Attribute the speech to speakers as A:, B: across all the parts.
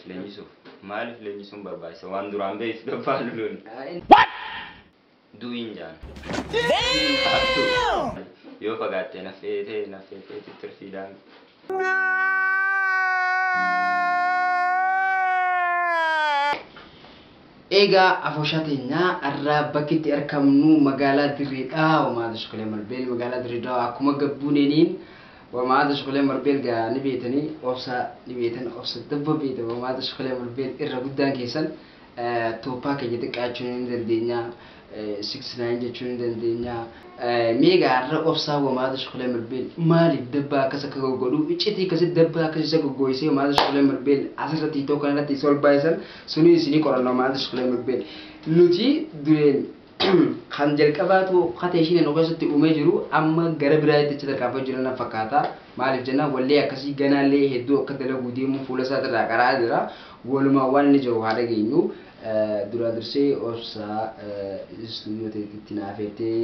A: Maalif leenjisuun barbaachisa waan duraan beektu dabbaalu loli. Du'in jaan. Yoo fagaattee naffeetee tittirfiidhaan.
B: Egaa afooshaateenya irraa bakkitti argamnu magaalaa Dirreedhaa Wamaada Shokolee Marbeel magaalaa Dirreedhaa akkuma gabbuuneniin Wamaada Shokolee Marbeel gaa ni beetanii obsa dabba beeta Wamaada Shokolee Marbeel irra guddaan keessan Tooppaa keenya xiqqaachuun ni dandeenya 69 jechuun ni dandeenya meegaa irra obsaa Wamaada Shokolee Marbeel maaliif dabba akkas akka godhu iccitii akkasitti dabba akkas isa goggooysee Wamaada Shokolee Marbeel asirratti itoo kanarratti isa ol baayisan suni isinii qorannoo Wamaada Shokolee Marbeel nuti dureen kan jalqabaatu qatee isheen nu keessatti uumee jiru amma gara biraatti itti tarkaanfaa jiran fakkaata maaliif jennaan wallee akkasii ganaallee hedduu akka dalaguu deemu fuula isaatirraa qaraa jira walumaa waan inni jiru haa dhageenyu dura dursee obsaa istuudiyoo ta'etti naafettee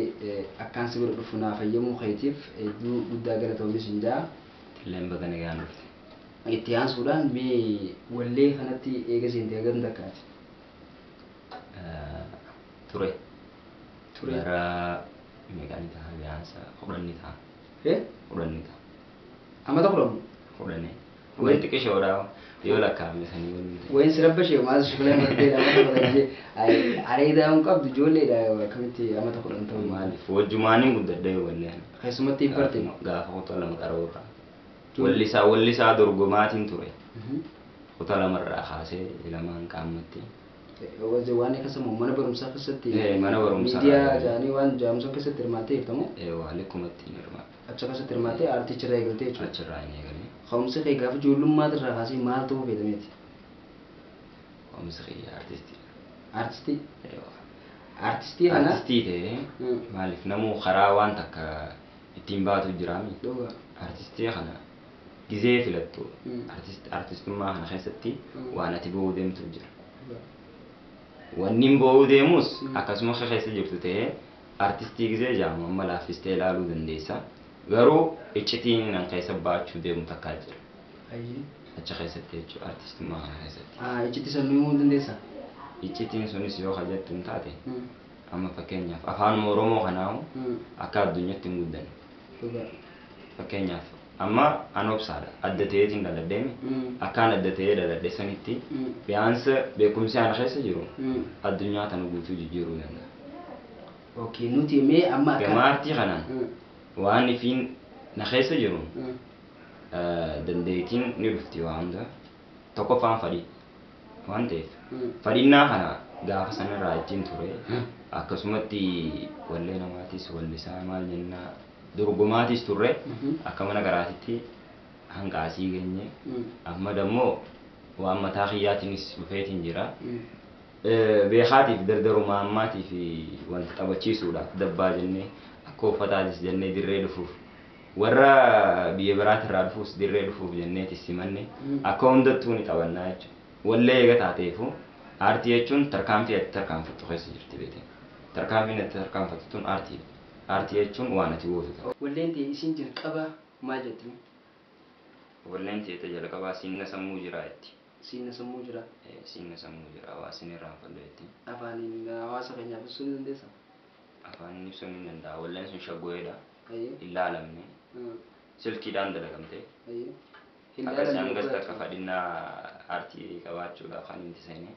B: akkaan si bira dhufu naa fayyamuu keetiif hedduu guddaa galatoomis hin jaa
A: Tilleen bagana gaan dhufte.
B: itti aansuudhaan mee wallee kanatti eega seentee hagam takkaati
A: Ture. Gara meeqaan ta'a biyaansa 10 ta'a. 10 ta'a.
B: amata kudhamu
A: Waan xiqqishoodhaa yoo lakkaa'ame sanii waliin.
B: وين سربشي وما زال شغله مرتين أما تقول عليه هم قبض جولي ده كمتي أما تقول أنت
A: Maaliif wajjumaanii guddaddee walleen.
B: خيسمتي برتين
A: Gaafa kutaa lama qaroorra. Wallisaa dorgomaatiin ture. Kutaa lamarraa kaasee lamaan qaammatti.
B: وزواني كسمه من برمسا كستي
A: mana barumsaa.
B: ميديا جاني وان جامسون كستي رماتي تمو
A: Waalekkumatti ni hirmaata.
B: أشوف كستي رماتي أرتي شراي قلتي شو
A: Achirraa hin eegalee.
B: خمسة كي قاف جولم ما ترى خاسي مال تو في دميتي
A: Oomisha qiyyaa artistii.
B: أرتستي أرتستي أنا
A: Artistii ta'ee maaliif namuu karaa waan takka ittiin baatu jiraami.
B: دوغا
A: Artistii kana gizee filattu. Artistummaa kana keessatti waan ati bo'uu deemtu jira. Wanni bo'uu deemus akkasuma keessa jirtu ta'ee artistii gizee jaamu amma laaffistee ilaaluu dandeessa. Garuu iccitiin nan keessa baachuu deemu takkaa jira.
B: أي
A: Achi keessatti jechuudha artistummaa kana keessatti.
B: إيش تسميه مودن ديسا
A: Iccitiin sunis yoo hajjattu hin taate amma fakkeenyaaf afaan Oromoo kanaahu akka addunyaatti hin guddanne.
B: دوغا
A: Fakkeenyaaf amma an obsaadha adda ta'eetiin dhaladheemi akkaan adda ta'ee dhaladhe sanitti biyaansa beekumsi ana keessa jiru addunyaa tana guutuu jijjiiruu danda'a.
B: أوكي نوتي مي أما
A: Gama artii kanaan waan ifiin na keessa jiru dandeettiin ni dhufti waa hunda tokkoffaan fadhii waan ta'eef fadhinnaa kana gaafa sanarraa ittiin ture akkasumatti wallee namaatis wallisaa maal jennaa dorgomaatis turre akka mana garaatitti hanqaasii geenye amma dammoo waan mataa kiyyaatiinis dhufeetiin jira beekaatiif dardaruma ammaatiif wanta taphachiisuudhaaf dabbaa jennee akka uffataatis jennee dirree dhufuuf warra biyya biraatirraa dhufuus dirree dhufuuf jenneetis simanne akka hundattuu ni taphannaa jechuudha. Wallee eega taateefu aartii jechuun tarkaanfii ati tarkaanfattu keessa jirti beekte. Tarkaanfiin ati tarkaanfattu tun aartiidha. Aartii jechuun waan ati gootu ta'a.
B: ولين تي إسين جرقبة ما جتني
A: Walleen teeta jalqabaa siinna sammuu jiraa jetti.
B: سين سمو جرا
A: Siinna sammuu jiraa waa siin irraan fallu jetti.
B: أفاني هواسا كنيا بسون ديسا
A: Afaan ibsuun ni danda'a. Walleen sun shaggoyeedha.
B: أيه
A: Ilaalamne silkiidhaan dalagamte.
B: أيه
A: Akkasii hangas takka fadhinnaa aartii qabaachuudhaaf kan inni seenee.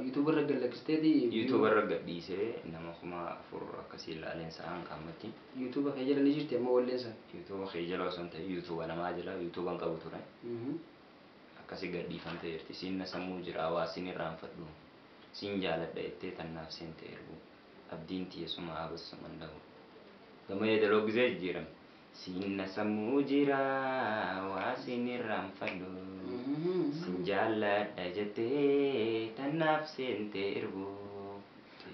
B: يوتيوبر رجل لك استدي
A: YouTube irra gadhiisee nama kuma afur akkasii ilaaleen sa'aan qaammatti.
B: يوتيوب خيجر نجيت ما ولا سن
A: YouTube kee jala osoo hin ta'e YouTube namaa jala YouTube an qabu ture. Akkasii gadhiifamtee jirti. Siinna sammuu jira waa siin irraanfadhu. Siin jaaladha jettee tannaaf seentee ergu. Abdiin tiyyesuma abassuma hin dhabu. Gama yeedaloo gizee jijjiirame. Siinna sammuu jira waa siin irraanfadhu. Siin jaaladha jettee tannaaf seentee ergu.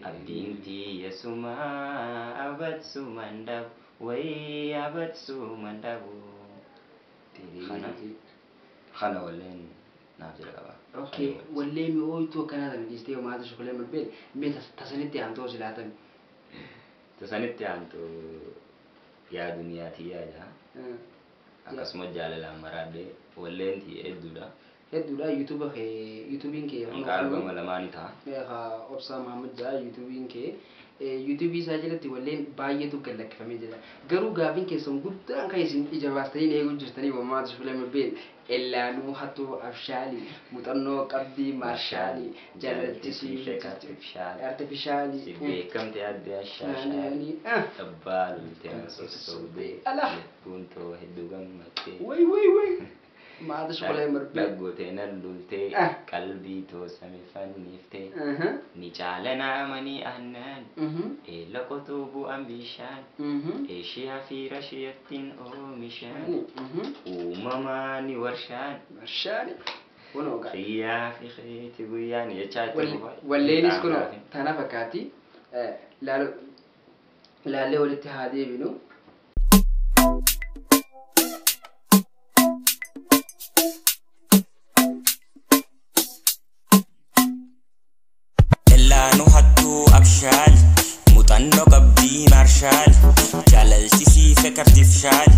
A: Abdiin tiyyesuma abassuma hin dhabu. Wayii abassuma hin dhabu. Kana walleen naaf jala qaba.
B: اوكي ولا مي او تو كان هذا نجيستي وما هذا شغله من البيت مي تسنتي عن توش لاتن
A: Tasanitti aantu yaa duniyaa tiyyaa jaa. Akkasuma jaalalaan maraadhee walleen tiyya hedduudha.
B: hedduudha yuutuubiin kee
A: Maqaa albama lamaanii ta'a.
B: obsaa Mahamad jaa yuutuubiin kee yuutuubii isaa jalatti walleen baay'eetu gallakkifamee jira garuu gaafiin keessan guddaan kan isin ija baastanii eeguu jirtanii wammaa Tashkulee Marbeel ellaanuu hattuu abshaalii muuxannoo qabdii maarshaali jaalattisii artifishaalii
A: Si beekamte adde ashaashaali abbaa lulteen sossobdee buuntoo hedduu gammattee
B: way maa Tashkulee Marbeel
A: dhaggooteen allultee qalbii toosame fanniftee ni caalanaa manii annaan eella qotuu bu'an bishaan eeshiyaa fi rashiyattiin oomishaan uumamaa ni warshaan xiyyaa fi keeti guyyaan jechaatti
B: walleenis kun tana fakkaati laallee walitti haa deebinu.
C: abshal muuxannoo qabdii maarshaal jaalalchisii fekartifshaal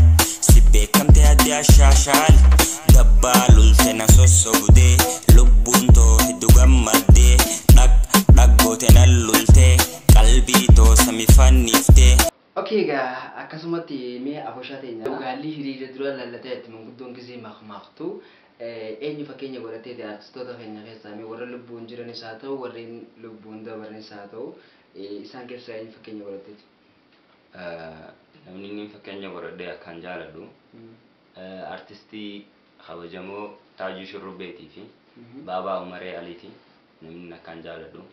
C: si beekamte adde ashaashaal dabbaa lultee na sossobdee lubbuun too hedduu gammaddee dhaggoote na lultee qalbii too samifanniftee.
B: Okay ga akkasumatti mee afoshaa teenya dhugaalli hiriira dura lallatee itti manguddoon gisee maqmaqtu eenyu fakkeenya godhatee artistoota keenya keessaa mee warra lubbuun jiranis haa ta'u warreen lubbuun dabarnis haa ta'u isaan keessaa eenyu fakkeenya godhatee?
A: Namni inni fakkeenya godhadhee akkaan jaaladhu artistii kabajamoo Taajuu Shurrubbeetii fi Baabaa Umaree Aliiti namni akkaan jaaladhu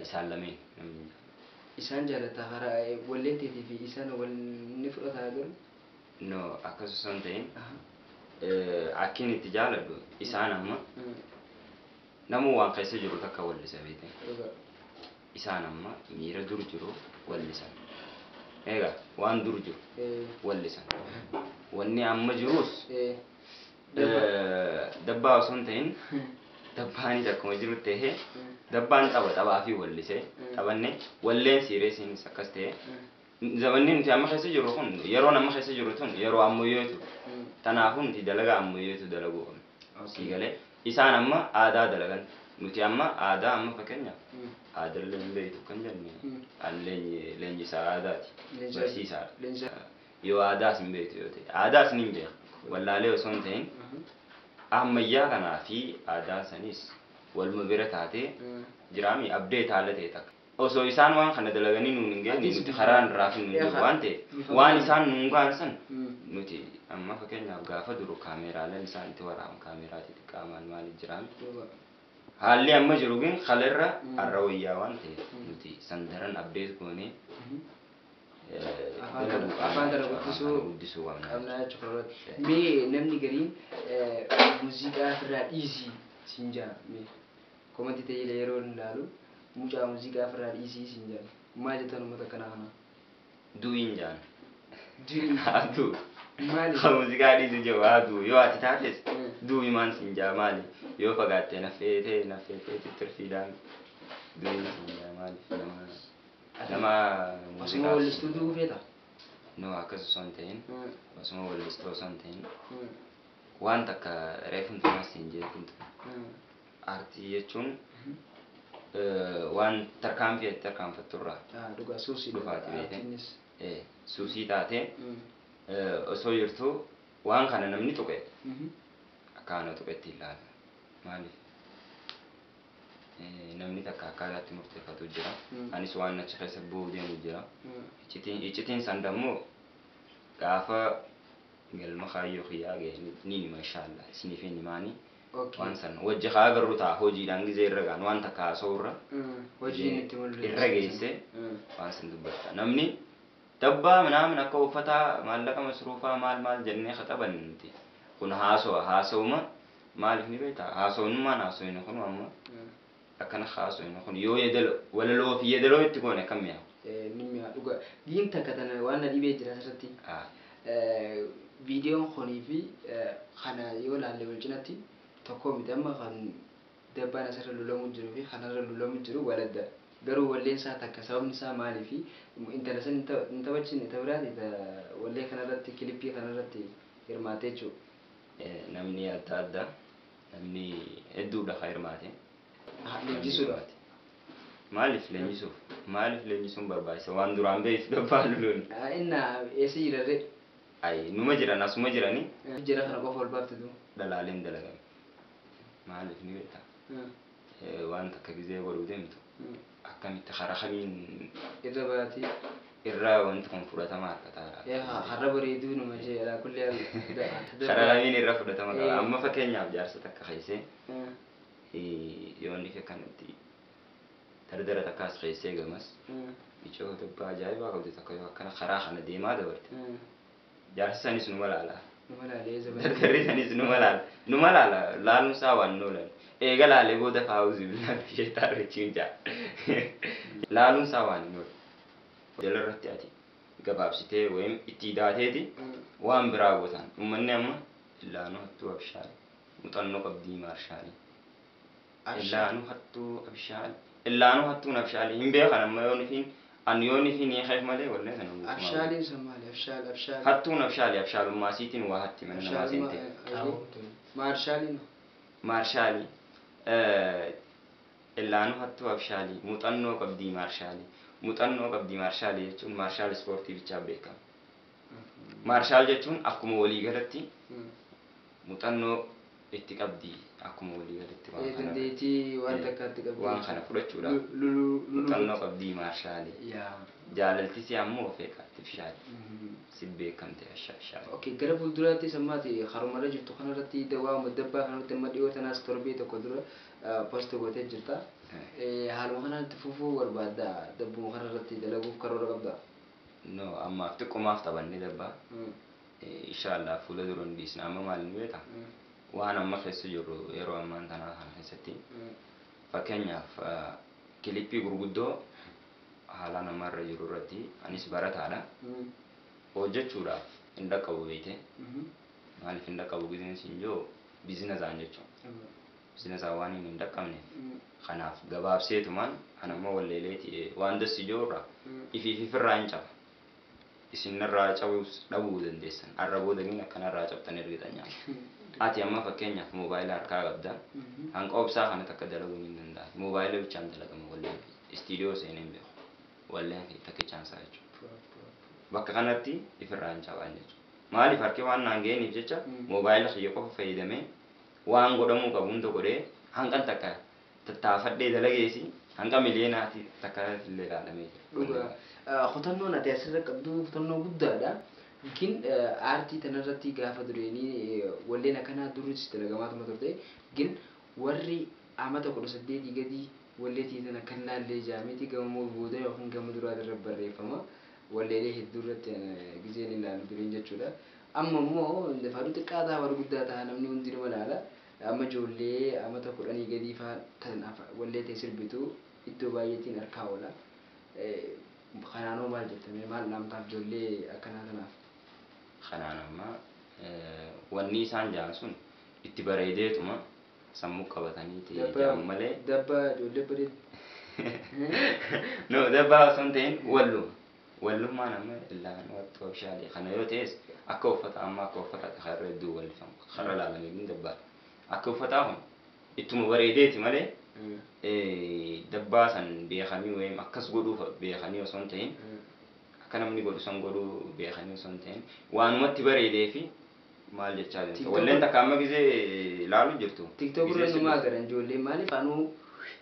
A: isaan lameen namni
B: isaan jaalataa karaa walleen teetii fi isaan walni fudhataa jiru?
A: No akkasumas ta'in akkin itti jaaladhu isaan amma namu waan keessa jiru takka wallisa beete isaan amma miira dur jiru wallisan eega waan dur jiru wallisan wanni amma jirus dabbaa osoo hin ta'in dabbaani akkuma jiru ta'e dabbaan taphaa fi wallisee taphanne walleen siireesiinis akkas ta'e zamanni nuti amma keessa jiru kun yeroo amma keessa jiru tun yeroo ammayyeetu tanaafuu nuti dalagaa ammayyeetu dalaguu sii galee isaan amma aadaa dalagan nuti amma aadaa amma fakkeenyaaf aadallee hin beektu kan jenne leenjisaa aadaati barsiisaadha yoo aadaas hin beektu yoo ta'e aadaas ni beeka wallaalee osoo hin ta'in ammayyaa kanaa fi aadaa sanis walma bira taatee jiraami abdeet haala ta'e takka osoo isaan waan kana dalaganii nuun hin geenye nuti karaan raafin nuun jiru waan ta'e waan isaan nuun gaansan nuti amma fakkeenyaaf gaafa duru kaameraaleen isaan itti waraaban kaameraatii xiqqaamaan maaliif jiraami haalli amma jiru gin kalerra har'a wayyaa waan ta'e nuti sandaran abdeet goonee
B: afaan guddisuu qabnaa jechuudha. Mee namni gariin muuziqaa irraa dhiisii siin jaa mee komanti ta'ee yeroo ilaalu mucaa muuziqaa irraa dhiisii siin jaa maal jettan uummata kanaa kana?
A: Du'iin jaan.
B: Du'iin
A: Haatu.
B: maali?
A: Muuziqaa dhiisii jiru haatu yoo ati taates du'i maan siin jaa maali yoo fagaattee naffeetee tittirfiidhaan du'iin siin jaa maaliif nama
B: Osuma wallistuu du'uu feeta?
A: No akkasumas ta'in osuma wallistuu osoo hin ta'in waan takka reefun tumas hin jeekuntu aartii jechuun waan tarkaanfii itti tarkaanfatturraa
B: dhugaa suusii
A: dhufaati beekte suusii taatee osoo jirtu waan kana namni tuqe akkaana tuqetti ilaala maaliif namni takka akkaataatti murteeffatu jira anis waan achi keessa bu'uu deemu jira iccitiin san dammoo gaafa galma kaayyoo kiyyaa ga'e ni mashallah isiniif hin himaanii waan san wajji haa garuu ta'a hojiidhaan gizee irra gaan waan takka haasa'u irra
B: hojiin itti mul'atu
A: irra geesse waan san dubbata namni dabbaa minaamin akka uffataa maallaqa masruufaa maal jennee kataban nuti kun haasa'uma maaliif ni beektaa haasa'ummaan haasa'ina kun amma akkana haasa'ina kun yoo walaloo fi yeedaloo itti goone akkam mi'aawu.
B: Ni mi'aawu dhugaa diin takka tana waan na dhibee jira asirratti viidiyoon kunii fi kana yoo laalle wal cinatti tokko miti amma kan dabbaan asirra lulamu jiru fi kanarra lulamu jiru waladda garuu walleen isaa takka sababni isaa maalii fi intala san hin taphachin ta'uu biraati wallee kanarratti kilippii kanarratti hirmaatee jechuudha.
A: Namni adda addaa namni hedduudha hirmaate.
B: Leenjisuudhaati.
A: Maaliif leenjisuuf? Maaliif leenjisuun barbaachisa? Waan duraan beektu dabbaa luluun.
B: Inna eessa jirarree?
A: Ay numa jiran asuma jiranii.
B: Jira kana qofa ol baaftetu.
A: Dalaaleen dalagame. Maaliif ni beektaa? Waan takka gizee godhuu deemtu. Akkamitti karaa kamiin
B: Irra baati.
A: irraa wanti kun fudhatama harkataa.
B: Har'a bareeduu numa jee alaa kulli
A: Karaa kamiin irra fudhatama qaba. Amma fakkeenyaaf jaarsa takka keessee yoo inni akkanatti dardara takkaas keessee gamas icoo dabbaa ajaa'ibaa qabdi takka yoo akkana karaa kana deemaa dabarte. Jaarsi sanis numa laala. Dardarri sanis numa laala. Numa laala laaluun isaa waan noolan. Eega laalee booda faawuzi bilaatti ishee taarrichiin jaa. Laaluun isaa waan noolan. Jalarratti ati gabaabsitee wayim itti daateeti waan biraa gootan. Uummanni amma illaanuu hattuu abshaali. Muuxannoo qabdii maarshaali. Illaanuu hattuu abshaali. Illaanuu hattuun abshaali. Hin beekan amma yoon ifiin eekeef malee wallee sana guutumaa.
B: Abshaaliin sammaali abshaali.
A: Hattuun abshaali abshaalummaasiitiin waa hatti mana namaa seente.
B: Maarshaaliin.
A: Maarshaali. Illaanuu hattuu abshaali. Muuxannoo qabdii maarshaali. Muuxannoo qabdii maarshaali jechuun maarshaal ispoortii bichaa beekama. Maarshaal jechuun akkuma walii galatti muuxannoo itti qabdii akkuma walii galatti waan kana.
B: Dandeettii waan takkaatti qabdii.
A: Waan kana fudhachuudhaaf muuxannoo qabdii maarshaali. Jaalaltisi ammoo of eegaatti abshaali. Si beekamte abshaali.
B: Okay, gara fuulduraatti sammaati harumarra jirtu kanarratti dawaa dabbaa kanarratti amma dhiyoo tanaas torbee tokko dura post gootee jirta. Haaluma kanatti fufuu barbaadda dabbuma kanarratti dalaguuf karoora qabda.
A: No, ammaaf xiqqoomaaf taphannee dabbaa. Inshallah fuula duran dhiisna amma maal ni beekta? Waan amma keessa jirru yeroo ammaan tanaa kana keessatti fakkeenyaaf kilippii gurguddoo haala namarra jiru irratti anis barataadha. Hojjechuudhaaf hin dhaqqabu beekte. Maaliif hin dhaqqabu gizeen siin joo biizinasaan jechuudha. Biizinasaan waan hin dhaqqabne. Kanaaf gabaabseetumaan anamma walleeleeti waan dassi joorra ifirraa hin caba. Isinirraa cabus dhabuu dandeessan. Arraboodaniin akkanarraa cabtan ergitan nyaata. Ati amma fakkeenyaaf moobaayila harkaa qabda. Hanqa obsaa kana takka dalaguu hin danda'a. Moobaayila bichaan dalagama walleen. Istiidiyoo seeneen beeku. Walleen takkichaan isaa jechuudha. Bakka kanatti ifirraa hin cabaan jechuudha. Maaliif harki waan naan ga'eeniif jecha moobaayila kiyya qofa fayyadamee waan godhamuu qabu hunda godhee hanqan takka tattaafadhee dalageesi hanga miliyoonaati takka illee ilaalamee jira.
B: Kutannoon ati asirra qabdu kutannoo guddaadha. Yookiin aartii tanarratti gaafa dureenii walleen akkanaa duris dalagamaatuma turte. Yookiin warri amata 18 gadi walleetii tana kan laallee jaameeti gamoo booda yookiin gama duraa irra barreeffama. Walleelee hedduu irratti gizeen ilaalu dureen jechuudha. Amma immoo faaduu xiqqaataa faaduu guddaa ta'a namni hundi nama laala. Amma ijoollee amata 10 gadi fa'aa kan wallee ta'e sirbitu iddoo baay'eetiin harkaa oola. Kanaanoo maal jettame maal namtaaf ijoollee akkanaa kanaaf?
A: Kanaan amma wanni isaan jaan sun itti bareedeetuma sammuu qabatanii ta'e malee.
B: Dabbaa ijoollee bareedu.
A: No dabbaa osoo hin ta'in walluma. Wallummaan amma illaan wattu abshaalee kana yoo ta'es akka uffata amma akka uffata har'a hedduu wallifamu har'a laalamee ni dabbaadha. Akka uffataa kun ittuma bareedeeti malee dabbaa san beekanii wayim akkas godhuuf beekanii osoo hin ta'in akka namni godhu san godhuu beekanii osoo hin ta'in waanumatti bareedee fi maal jechaa jirtu walleen takka amma gizee ilaalu jirtu.
B: TikTok irra numaa garan ijoollee maaliif anuu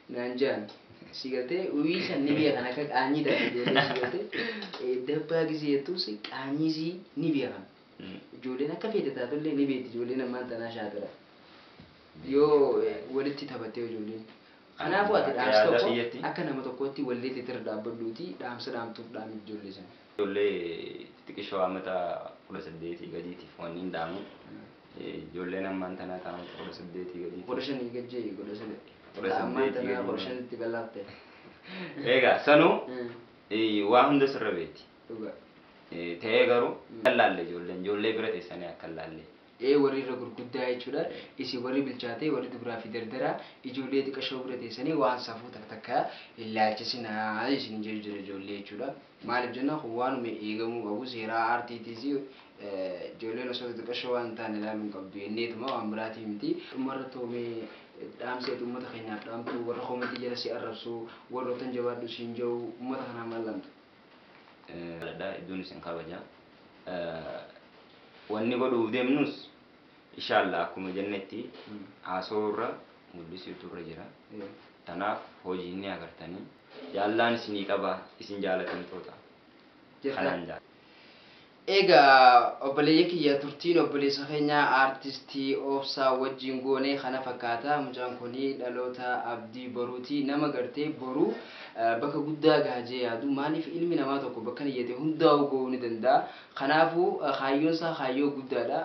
B: naan jaan sigatee uwwii san ni beekan akka qaanyii taate ijoollee sigatee dabbaa gizee jettuus qaanyiisii ni beekan. Ijoolleen akka feete taatullee ni beekti ijoolleen ammaan tanaa shaatira. Yoo walitti taphattee ijoolleen. Kanaafuu ati dhaamsa tokko akka nama tokkotti wallee teetir dhaabbadhuuti dhaamsa dhaamtuuf dhaamii ijoollee sana.
A: Ijoollee xixiqqishoo amata 18 gadiitiif wanni hin dhaamu. Ijoolleen ammaan tanaa taa'amata 18 gadiitiif.
B: 15 gajjee 15. Ammaan tanaa 15tti bal'aatte.
A: Egaa sanuu waa hunda sirra beekti.
B: Dhugaa.
A: Ta'ee garuu kan laalle ijoollee bira teessanii akka laalle.
B: Warri irra gurguddaa jechuudha. Isi warri bilchaatee warri dubiraa fi dardaraa ijoollee xiqqashoo bira teessanii waan safuu takka ilaalchisinaa isin jira ijoollee jechuudha. Maaliif jenna waanuma eegamuu qabu seeraa aartiitiis ijoolleen osoo xixiqqashoo waan ta'an ilaaluun qabdu jenneetuma waan biraatii miti umarra toomee dhaamsee uummata keenyaaf dhaamtu warra koomatti jala si arrabsu warroota jabaadhu siin jiru uummata kanaa maal lamtu.
A: Iddoon isin kabaja. Wanni godhuuf deemnus inshallah akkuma jennetti haasoorra mul'isuutu irra jira. Tanaaf hojii inni agartanii jaallaan isinii qaba isin jaalatamtoota. Kanaan jaalladha.
B: Egaa obboleeyyan kiyya turtiin obboleessa keenya aartistii Obsaa wajjin goonee kana fakkaata mucaan kuni dhaloota abdii boruuti nama gartee boruu bakka guddaa gaajee yaadu maaliif ilmi namaa tokko bakka niyyate hundaa ga'uu ni danda'a kanaafuu kaayyoon isaa kaayyoo guddaadha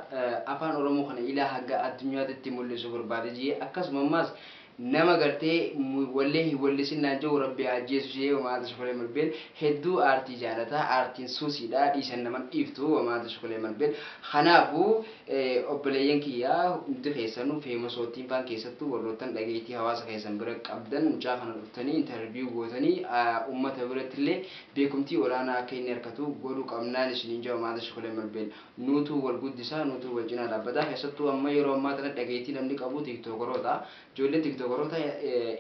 B: afaan oromoo kana ilaa hanga addunyaatti mul'isu barbaade jee akkasumas nama gartee wallahi wallisinaan jiru rabbi ajjeesu shee wamaata shukulee malbeel hedduu aartii jaalataa aartiin suusiidha dhiisan naman dhiiftu wamaata shukulee malbeel kanaafu obboleeyyan kiyyaa hundi keessanuu feemasootiin faan keessattuu warroottan dhageettii hawaasa keessan bira qabdan mucaa kana dhuftanii intarviyuu gootanii ummata birattillee beekumtii olaanaa akka inni harkatu godhuu qabnaan isiniin jiru wamaata shukulee malbeel nuutuu wal guddisaa nuutuu wal cinaa dhaabbataa keessattuu amma yeroo ammaa tana dhageettii namni qabu tiktokoroota ijoolleen tiktokoroota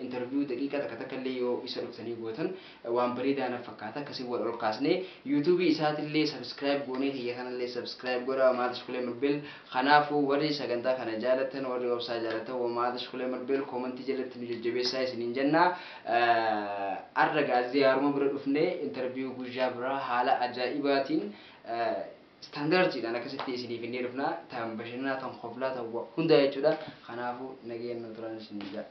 B: interview daqiiqa takka illee yoo isa dhuftanii gootan waan bareedaa fakkaata akkasii wal ol kaasnee YouTube isaatillee subscribe goonee kiyya kanallee subscribe godhaa wamaata shukulee malbeel kanaafuu warri sagantaa kana jaalatan warri Obsaa jaalatan wamaata shukulee malbeel koomentii jalatti nu jajjabeessaa isiniin jenna arra gaazexaaruma bira dhufnee interview guyyaa bira haala ajaa'ibaatiin standardiidhaan akkasitti isiniif inni dhufna tan bashannanaa tan qoflaa tan hunda jechuudha kanaafuu nageenya turan isiniin jaa